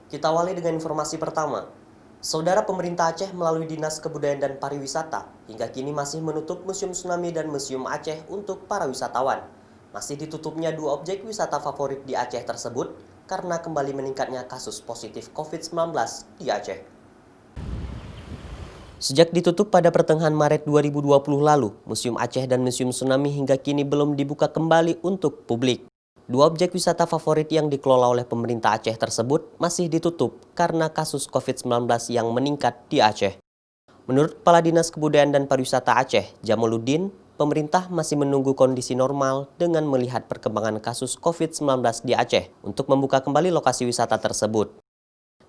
Kita awali dengan informasi pertama. Saudara, pemerintah Aceh melalui Dinas Kebudayaan dan Pariwisata hingga kini masih menutup Museum Tsunami dan Museum Aceh untuk para wisatawan. Masih ditutupnya dua objek wisata favorit di Aceh tersebut karena kembali meningkatnya kasus positif COVID-19 di Aceh. Sejak ditutup pada pertengahan Maret 2020 lalu, Museum Aceh dan Museum Tsunami hingga kini belum dibuka kembali untuk publik. Dua objek wisata favorit yang dikelola oleh pemerintah Aceh tersebut masih ditutup karena kasus COVID-19 yang meningkat di Aceh. Menurut Kepala Dinas Kebudayaan dan Pariwisata Aceh, Jamaluddin, pemerintah masih menunggu kondisi normal dengan melihat perkembangan kasus COVID-19 di Aceh untuk membuka kembali lokasi wisata tersebut.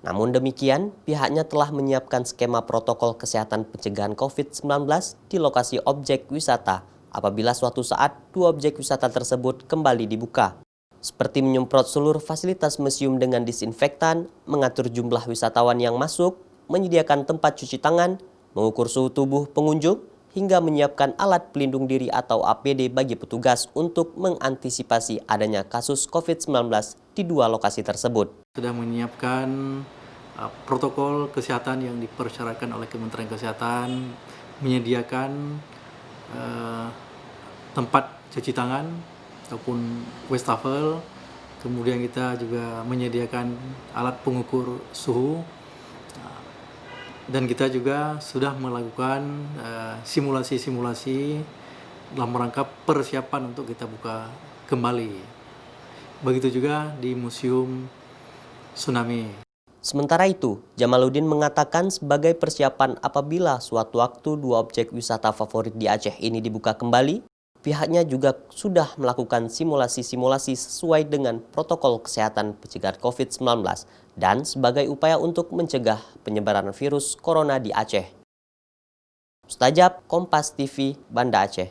Namun demikian, pihaknya telah menyiapkan skema protokol kesehatan pencegahan COVID-19 di lokasi objek wisata apabila suatu saat dua objek wisata tersebut kembali dibuka. Seperti menyemprot seluruh fasilitas museum dengan disinfektan, mengatur jumlah wisatawan yang masuk, menyediakan tempat cuci tangan, mengukur suhu tubuh pengunjung, hingga menyiapkan alat pelindung diri atau APD bagi petugas untuk mengantisipasi adanya kasus COVID-19 di dua lokasi tersebut. Sudah menyiapkan protokol kesehatan yang dipersyaratkan oleh Kementerian Kesehatan, menyediakan tempat cuci tangan ataupun wastafel, kemudian kita juga menyediakan alat pengukur suhu, dan kita juga sudah melakukan simulasi-simulasi dalam rangka persiapan untuk kita buka kembali. Begitu juga di Museum Tsunami. Sementara itu, Jamaluddin mengatakan sebagai persiapan apabila suatu waktu dua objek wisata favorit di Aceh ini dibuka kembali, pihaknya juga sudah melakukan simulasi-simulasi sesuai dengan protokol kesehatan pencegahan COVID-19 dan sebagai upaya untuk mencegah penyebaran virus corona di Aceh. Mustajab, Kompas TV, Banda Aceh.